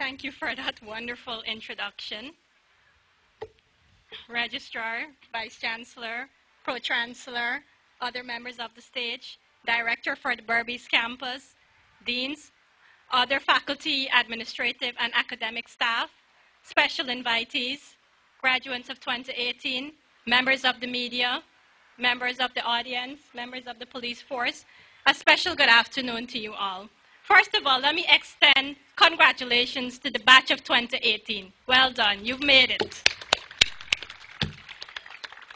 Thank you for that wonderful introduction. Registrar, Vice Chancellor, Pro-Chancellor, other members of the stage, Director for the Berbice campus, Deans, other faculty, administrative, and academic staff, special invitees, graduates of 2018, members of the media, members of the audience, members of the police force, a special good afternoon to you all. First of all, let me extend congratulations to the batch of 2018. Well done, you've made it.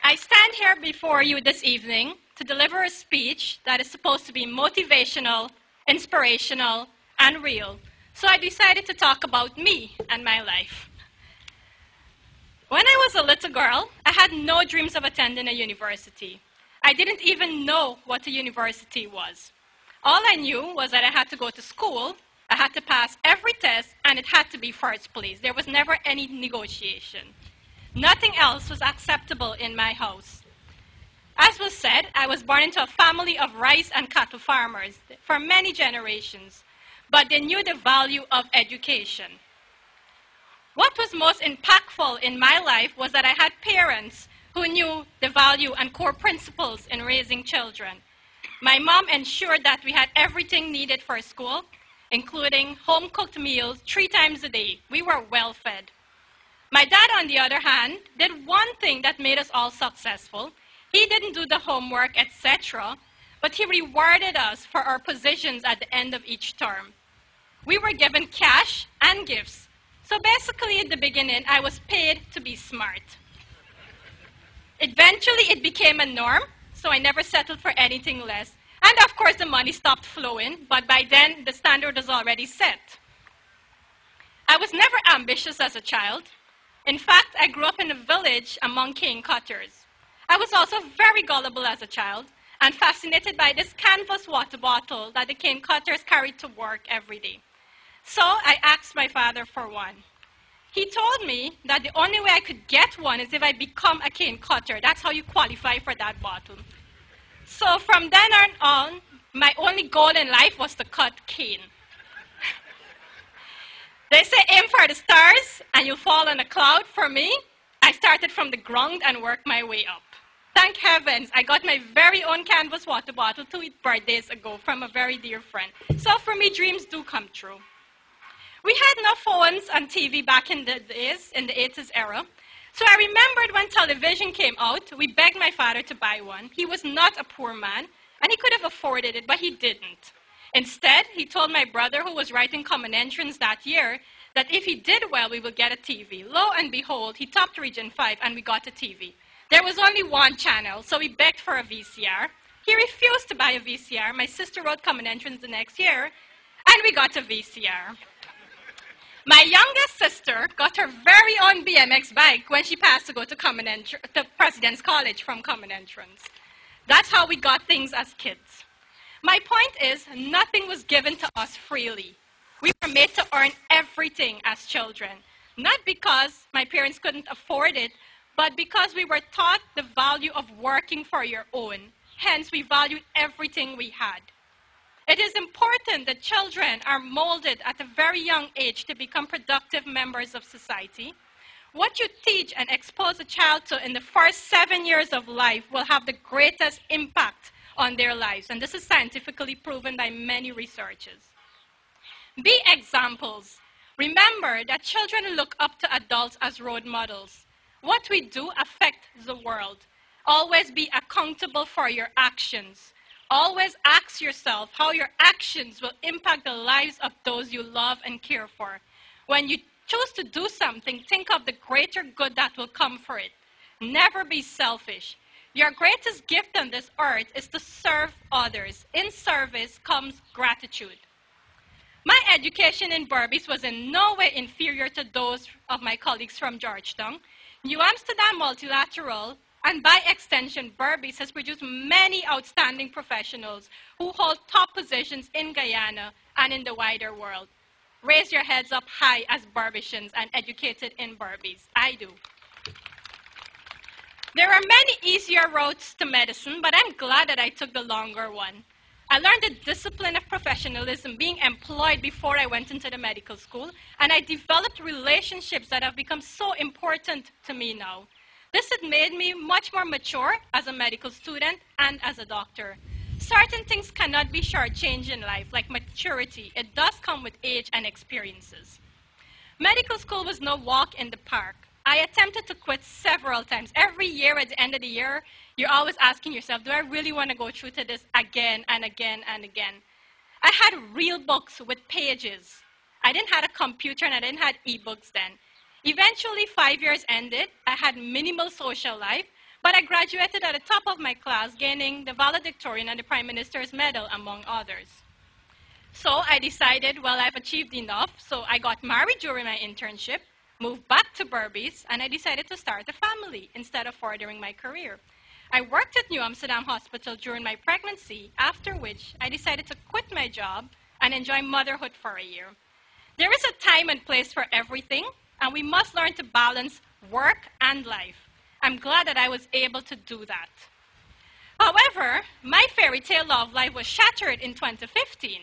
I stand here before you this evening to deliver a speech that is supposed to be motivational, inspirational, and real. So I decided to talk about me and my life. When I was a little girl, I had no dreams of attending a university. I didn't even know what a university was. All I knew was that I had to go to school, I had to pass every test, and it had to be first place. There was never any negotiation. Nothing else was acceptable in my house. As was said, I was born into a family of rice and cattle farmers for many generations, but they knew the value of education. What was most impactful in my life was that I had parents who knew the value and core principles in raising children. My mom ensured that we had everything needed for school, including home-cooked meals 3 times a day. We were well fed. My dad, on the other hand, did one thing that made us all successful. He didn't do the homework, etc., but he rewarded us for our positions at the end of each term. We were given cash and gifts. So basically, at the beginning, I was paid to be smart. Eventually, it became a norm, so I never settled for anything less. And of course, the money stopped flowing, but by then, the standard was already set. I was never ambitious as a child. In fact, I grew up in a village among cane cutters. I was also very gullible as a child and fascinated by this canvas water bottle that the cane cutters carried to work every day. So I asked my father for one. He told me that the only way I could get one is if I become a cane cutter. That's how you qualify for that bottle. So from then on, my only goal in life was to cut cane. They say aim for the stars and you'll fall on a cloud. For me, I started from the ground and worked my way up. Thank heavens, I got my very own canvas water bottle 2 birthdays ago from a very dear friend. So for me, dreams do come true. We had no phones and TV back in the days, in the 80s era. So I remembered when television came out, we begged my father to buy one. He was not a poor man, and he could have afforded it, but he didn't. Instead, he told my brother, who was writing common entrance that year, that if he did well, we would get a TV. Lo and behold, he topped Region 5, and we got a TV. There was only one channel, so we begged for a VCR. He refused to buy a VCR. My sister wrote common entrance the next year, and we got a VCR. My youngest sister got her very own BMX bike when she passed to go to President's College from common entrance. That's how we got things as kids. My point is, nothing was given to us freely. We were made to earn everything as children, not because my parents couldn't afford it, but because we were taught the value of working for your own. Hence, we valued everything we had. It is important that children are molded at a very young age to become productive members of society. What you teach and expose a child to in the first 7 years of life will have the greatest impact on their lives, and this is scientifically proven by many researchers. Be examples. Remember that children look up to adults as role models. What we do affects the world. Always be accountable for your actions. Always ask yourself how your actions will impact the lives of those you love and care for. When you choose to do something, think of the greater good that will come for it. Never be selfish. Your greatest gift on this earth is to serve others. In service comes gratitude. My education in Berbice was in no way inferior to those of my colleagues from Georgetown. New Amsterdam Multilateral, and by extension, Berbice has produced many outstanding professionals who hold top positions in Guyana and in the wider world. Raise your heads up high as Berbicians and educated in Berbice. I do. There are many easier routes to medicine, but I'm glad that I took the longer one. I learned the discipline of professionalism being employed before I went into the medical school, and I developed relationships that have become so important to me now. This had made me much more mature as a medical student and as a doctor. Certain things cannot be shortchanged in life, like maturity. It does come with age and experiences. Medical school was no walk in the park. I attempted to quit several times. Every year, at the end of the year, you're always asking yourself, do I really want to go through to this again and again and again? I had real books with pages. I didn't have a computer and I didn't have e-books then. Eventually, 5 years ended. I had minimal social life, but I graduated at the top of my class, gaining the valedictorian and the Prime Minister's Medal, among others. So I decided, well, I've achieved enough, so I got married during my internship, moved back to Berbice, and I decided to start a family instead of furthering my career. I worked at New Amsterdam Hospital during my pregnancy, after which I decided to quit my job and enjoy motherhood for a year. There is a time and place for everything, and we must learn to balance work and life. I'm glad that I was able to do that. However, my fairy tale love life was shattered in 2015.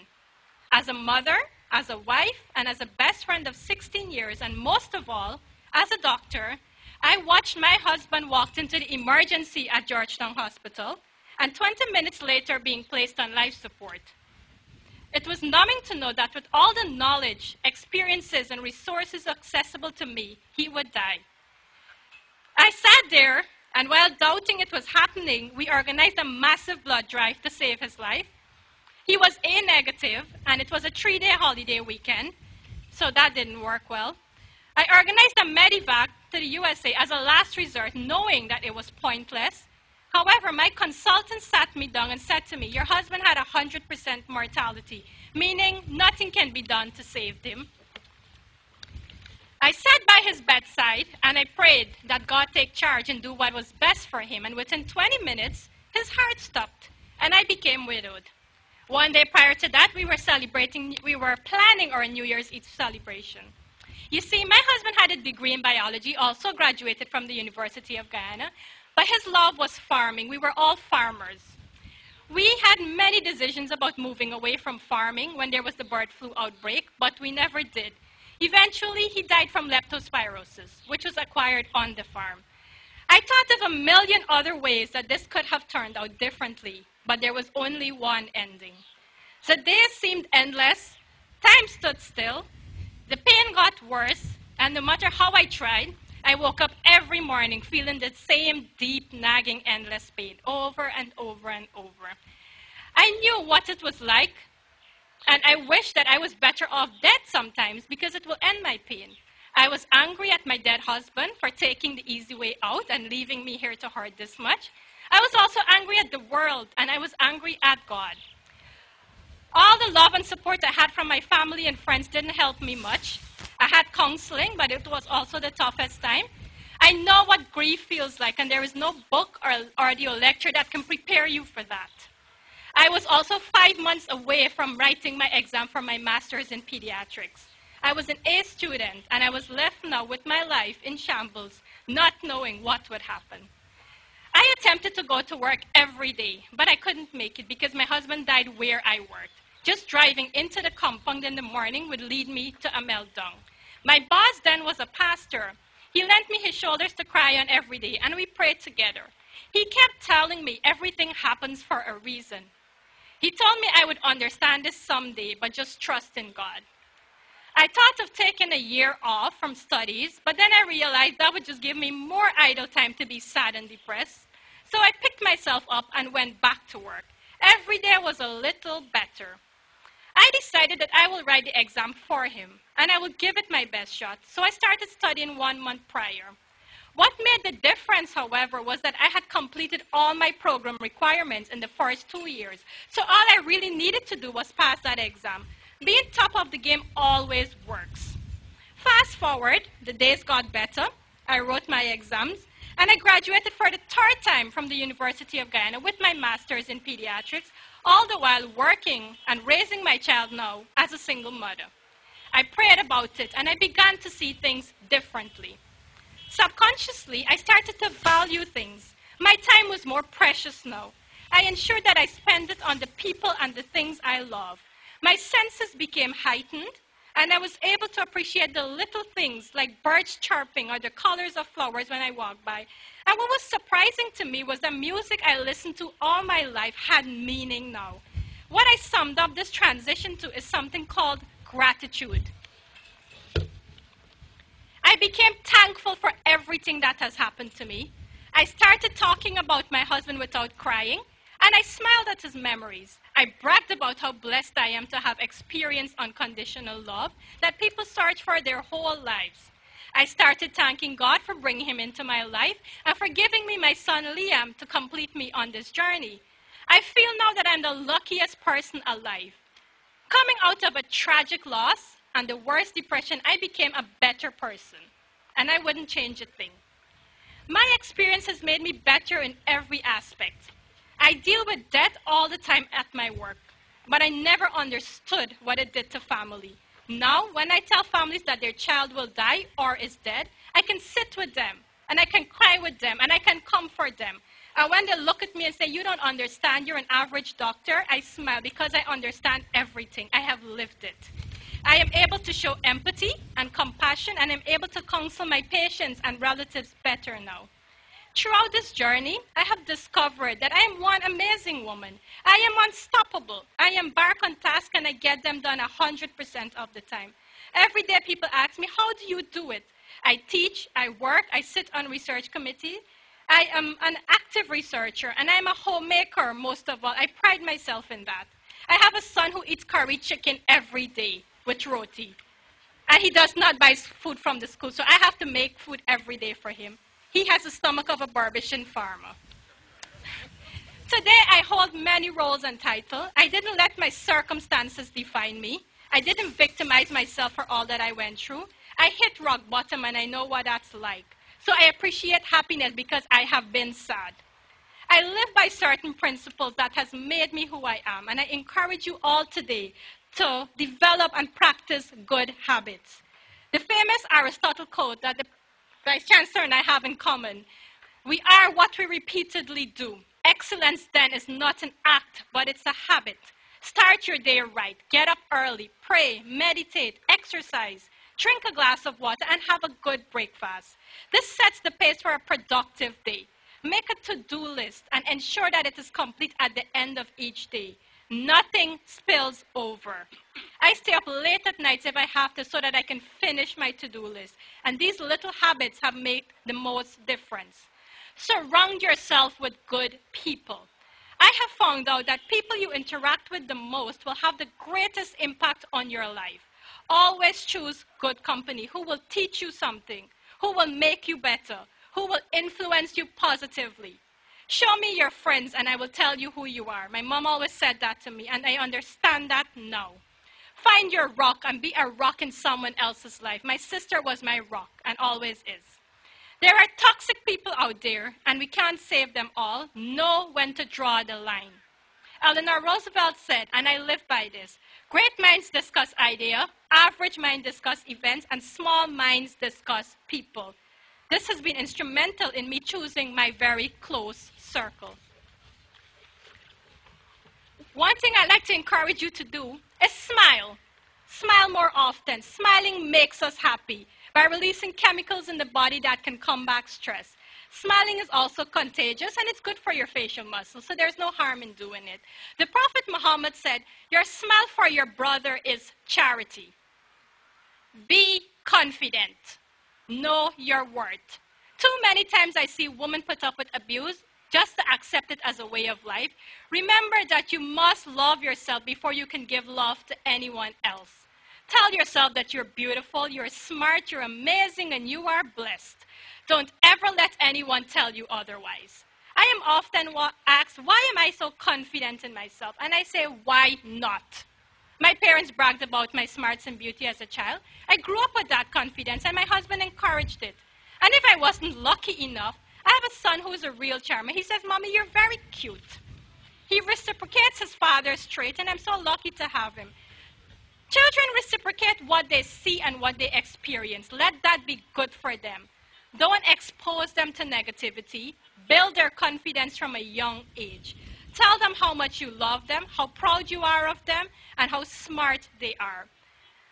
As a mother, as a wife, and as a best friend of 16 years, and most of all, as a doctor, I watched my husband walk into the emergency at Georgetown Hospital, and 20 minutes later being placed on life support. It was numbing to know that with all the knowledge, experiences, and resources accessible to me, he would die. I sat there, and while doubting it was happening, we organized a massive blood drive to save his life. He was A negative, and it was a 3-day holiday weekend, so that didn't work well. I organized a medevac to the USA as a last resort, knowing that it was pointless. However, my consultant sat me down and said to me, your husband had 100% mortality, meaning nothing can be done to save him. I sat by his bedside and I prayed that God take charge and do what was best for him. And within 20 minutes, his heart stopped and I became widowed. One day prior to that, we were planning our New Year's Eve celebration. You see, my husband had a degree in biology, also graduated from the University of Guyana, but his love was farming. We were all farmers. We had many decisions about moving away from farming when there was the bird flu outbreak, but we never did. Eventually, he died from leptospirosis, which was acquired on the farm. I thought of a million other ways that this could have turned out differently, but there was only one ending. The days seemed endless, time stood still, the pain got worse, and no matter how I tried, I woke up every morning feeling the same deep, nagging, endless pain over and over and over. I knew what it was like, and I wished that I was better off dead sometimes because it will end my pain. I was angry at my dead husband for taking the easy way out and leaving me here to hurt this much. I was also angry at the world, and I was angry at God. All the love and support I had from my family and friends didn't help me much. I had counseling, but it was also the toughest time. I know what grief feels like, and there is no book or audio lecture that can prepare you for that. I was also 5 months away from writing my exam for my master's in pediatrics. I was an A student, and I was left now with my life in shambles, not knowing what would happen. I attempted to go to work every day, but I couldn't make it because my husband died where I worked. Just driving into the compound in the morning would lead me to a meltdown. My boss then was a pastor. He lent me his shoulders to cry on every day, and we prayed together. He kept telling me everything happens for a reason. He told me I would understand this someday, but just trust in God. I thought of taking a year off from studies, but then I realized that would just give me more idle time to be sad and depressed. So I picked myself up and went back to work. Every day was a little better. I decided that I will write the exam for him, and I will give it my best shot. So I started studying 1 month prior. What made the difference, however, was that I had completed all my program requirements in the first 2 years. So all I really needed to do was pass that exam. Being top of the game always works. Fast forward, the days got better. I wrote my exams, and I graduated for the 3rd time from the University of Guyana with my master's in pediatrics, all the while working and raising my child now as a single mother. I prayed about it, and I began to see things differently. Subconsciously, I started to value things. My time was more precious now. I ensured that I spent it on the people and the things I love. My senses became heightened, and I was able to appreciate the little things like birds chirping or the colors of flowers when I walked by. And what was surprising to me was the music I listened to all my life had meaning now. What I summed up this transition to is something called gratitude. I became thankful for everything that has happened to me. I started talking about my husband without crying, and I smiled at his memories. I bragged about how blessed I am to have experienced unconditional love that people search for their whole lives. I started thanking God for bringing him into my life and for giving me my son Liam to complete me on this journey. I feel now that I'm the luckiest person alive. Coming out of a tragic loss and the worst depression, I became a better person, and I wouldn't change a thing. My experience has made me better in every aspect. I deal with death all the time at my work, but I never understood what it did to family. Now, when I tell families that their child will die or is dead, I can sit with them, and I can cry with them, and I can comfort them. And when they look at me and say, "You don't understand, you're an average doctor," I smile because I understand everything. I have lived it. I am able to show empathy and compassion, and I'm able to counsel my patients and relatives better now. Throughout this journey, I have discovered that I am one amazing woman. I am unstoppable. I embark on tasks and I get them done 100% of the time. Every day people ask me, "How do you do it?" I teach, I work, I sit on research committee. I am an active researcher, and I'm a homemaker most of all. I pride myself in that. I have a son who eats curry chicken every day with roti. And he does not buy food from the school, so I have to make food every day for him. He has the stomach of a Barbadian farmer. Today, I hold many roles and titles. I didn't let my circumstances define me. I didn't victimize myself for all that I went through. I hit rock bottom, and I know what that's like. So I appreciate happiness because I have been sad. I live by certain principles that has made me who I am, and I encourage you all today to develop and practice good habits. The famous Aristotle quote that the Vice Chancellor and I have in common: "We are what we repeatedly do." Excellence then is not an act, but it's a habit. Start your day right. Get up early, pray, meditate, exercise, drink a glass of water, and have a good breakfast. This sets the pace for a productive day. Make a to-do list and ensure that it is complete at the end of each day. Nothing spills over. I stay up late at nights if I have to so that I can finish my to-do list. And these little habits have made the most difference. Surround yourself with good people. I have found out that people you interact with the most will have the greatest impact on your life. Always choose good company who will teach you something, who will make you better, who will influence you positively. Show me your friends and I will tell you who you are. My mom always said that to me, and I understand that now. Find your rock and be a rock in someone else's life. My sister was my rock and always is. There are toxic people out there, and we can't save them all. Know when to draw the line. Eleanor Roosevelt said, and I live by this: great minds discuss ideas, average minds discuss events, and small minds discuss people. This has been instrumental in me choosing my very close circle. One thing I'd like to encourage you to do is smile. Smile more often. Smiling makes us happy by releasing chemicals in the body that can combat stress. Smiling is also contagious, and it's good for your facial muscles, so there's no harm in doing it. The Prophet Muhammad said, "Your smile for your brother is charity." Be confident. Know your worth. Too many times I see women put up with abuse just to accept it as a way of life. Remember that you must love yourself before you can give love to anyone else. Tell yourself that you're beautiful, you're smart, you're amazing, and you are blessed. Don't ever let anyone tell you otherwise. I am often asked, why am I so confident in myself? And I say, why not? My parents bragged about my smarts and beauty as a child. I grew up with that confidence, and my husband encouraged it. And if I wasn't lucky enough, I have a son who's a real charmer. He says, "Mommy, you're very cute." He reciprocates his father's trait, and I'm so lucky to have him. Children reciprocate what they see and what they experience. Let that be good for them. Don't expose them to negativity. Build their confidence from a young age. Tell them how much you love them, how proud you are of them, and how smart they are.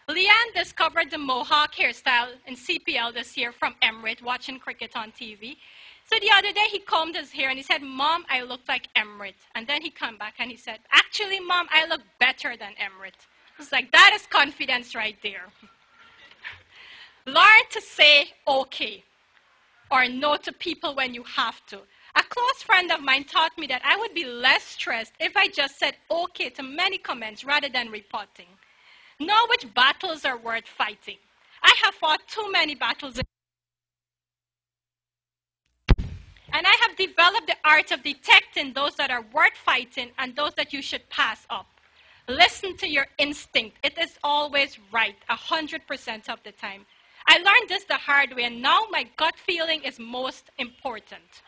Leanne discovered the mohawk hairstyle in CPL this year from Emirates, watching cricket on TV. So the other day, he combed his hair and he said, "Mom, I look like Emirates." And then he came back and he said, "Actually, Mom, I look better than Emirates." It's like, that is confidence right there. Learn to say okay or no to people when you have to. A close friend of mine taught me that I would be less stressed if I just said okay to many comments rather than reporting. Know which battles are worth fighting. I have fought too many battles, and I have developed the art of detecting those that are worth fighting and those that you should pass up. Listen to your instinct. It is always right, 100% of the time. I learned this the hard way, and now my gut feeling is most important.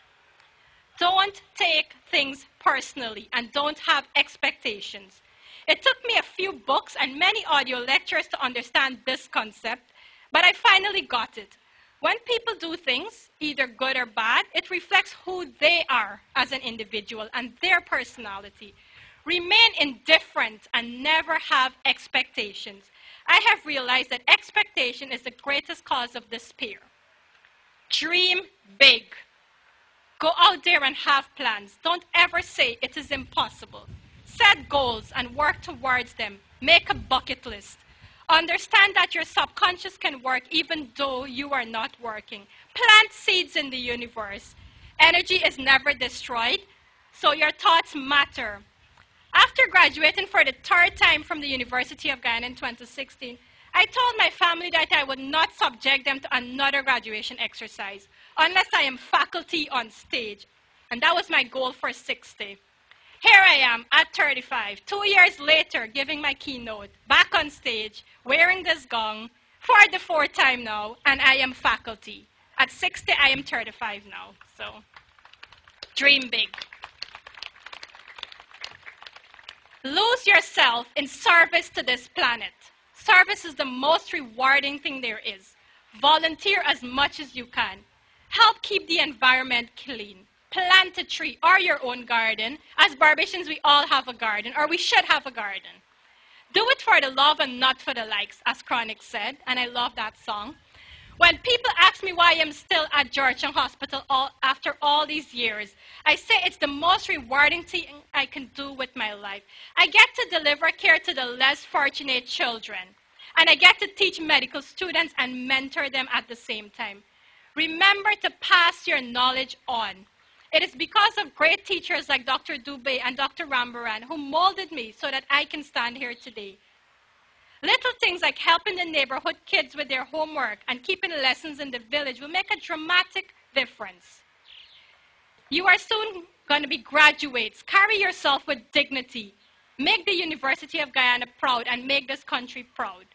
Don't take things personally and don't have expectations. It took me a few books and many audio lectures to understand this concept, but I finally got it. When people do things, either good or bad, it reflects who they are as an individual and their personality. Remain indifferent and never have expectations. I have realized that expectation is the greatest cause of despair. Dream big. Go out there and have plans. Don't ever say it is impossible. Set goals and work towards them. Make a bucket list. Understand that your subconscious can work even though you are not working. Plant seeds in the universe. Energy is never destroyed, so your thoughts matter. After graduating for the third time from the University of Guyana in 2016, I told my family that I would not subject them to another graduation exercise unless I am faculty on stage. And that was my goal for 60. Here I am at 35, 2 years later, giving my keynote, back on stage, wearing this gown for the fourth time now, and I am faculty. At 60, I am 35 now, so dream big. Lose yourself in service to this planet. Service is the most rewarding thing there is. Volunteer as much as you can. Help keep the environment clean. Plant a tree or your own garden. As Barbadians, we all have a garden, or we should have a garden. Do it for the love and not for the likes, as Chronic said, and I love that song. When people ask me why I'm still at Georgetown Hospital after all these years, I say it's the most rewarding thing I can do with my life. I get to deliver care to the less fortunate children, and I get to teach medical students and mentor them at the same time. Remember to pass your knowledge on. It is because of great teachers like Dr. Dubé and Dr. Rambaran who molded me so that I can stand here today. Little things like helping the neighborhood kids with their homework and keeping lessons in the village will make a dramatic difference. You are soon going to be graduates. Carry yourself with dignity. Make the University of Guyana proud and make this country proud.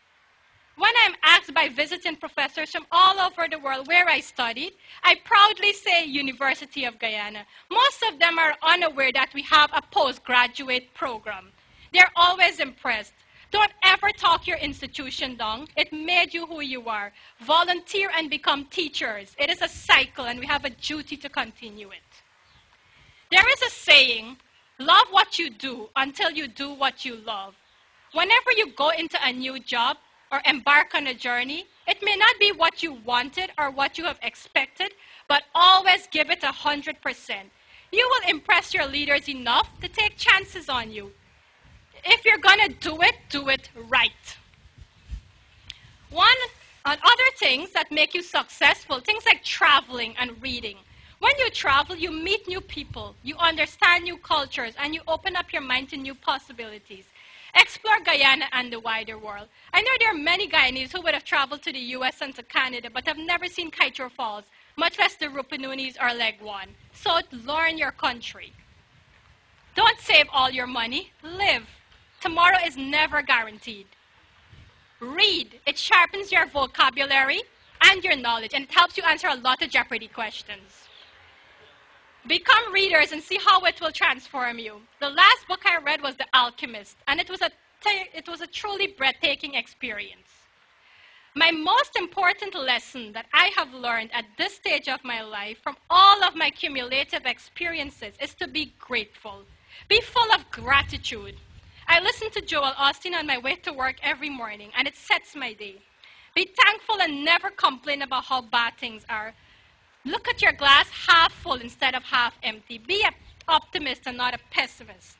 When I'm asked by visiting professors from all over the world where I studied, I proudly say University of Guyana. Most of them are unaware that we have a postgraduate program. They're always impressed. Don't ever talk your institution down. It made you who you are. Volunteer and become teachers. It is a cycle, and we have a duty to continue it. There is a saying, love what you do until you do what you love. Whenever you go into a new job or embark on a journey, it may not be what you wanted or what you have expected, but always give it 100%. You will impress your leaders enough to take chances on you. If you're going to do it right. Other things that make you successful, things like traveling and reading. When you travel, you meet new people, you understand new cultures, and you open up your mind to new possibilities. Explore Guyana and the wider world. I know there are many Guyanese who would have traveled to the US and to Canada, but have never seen Kaitro Falls, much less the Rupununis or Leg One. So learn your country. Don't save all your money, live. Tomorrow is never guaranteed. Read. It sharpens your vocabulary and your knowledge, and it helps you answer a lot of Jeopardy questions. Become readers and see how it will transform you. The last book I read was The Alchemist, and it was a truly breathtaking experience. My most important lesson that I have learned at this stage of my life from all of my cumulative experiences is to be grateful. Be full of gratitude. I listen to Joel Austin on my way to work every morning, and it sets my day. Be thankful and never complain about how bad things are. Look at your glass half full instead of half empty. Be an optimist and not a pessimist.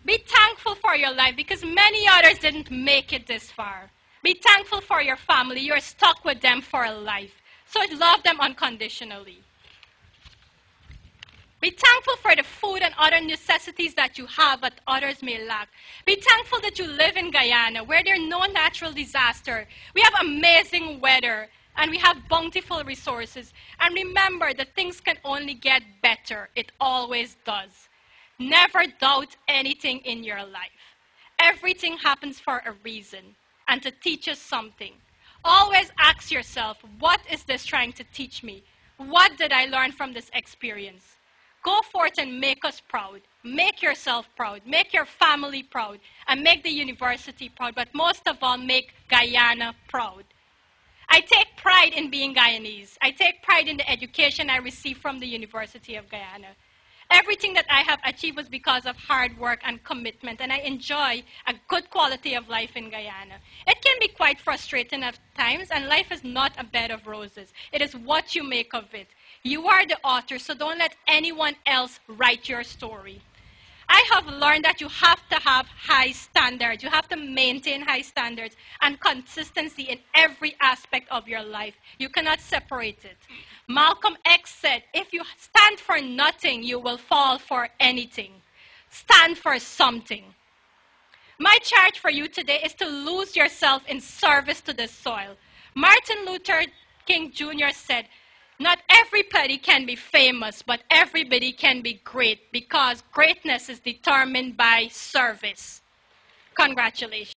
Be thankful for your life because many others didn't make it this far. Be thankful for your family. You're stuck with them for a life. So love them unconditionally. Be thankful for the food and other necessities that you have that others may lack. Be thankful that you live in Guyana where there are no natural disaster. We have amazing weather and we have bountiful resources. And remember that things can only get better. It always does. Never doubt anything in your life. Everything happens for a reason and to teach us something. Always ask yourself, what is this trying to teach me? What did I learn from this experience? Go forth and make us proud. Make yourself proud. Make your family proud. And make the university proud. But most of all, make Guyana proud. I take pride in being Guyanese. I take pride in the education I received from the University of Guyana. Everything that I have achieved was because of hard work and commitment, and I enjoy a good quality of life in Guyana. It can be quite frustrating at times, and life is not a bed of roses. It is what you make of it. You are the author, so don't let anyone else write your story. I have learned that you have to have high standards. You have to maintain high standards and consistency in every aspect of your life. You cannot separate it. Malcolm X said, if you stand for nothing, you will fall for anything. Stand for something. My charge for you today is to lose yourself in service to the soil. Martin Luther King Jr. said, not everybody can be famous, but everybody can be great because greatness is determined by service. Congratulations.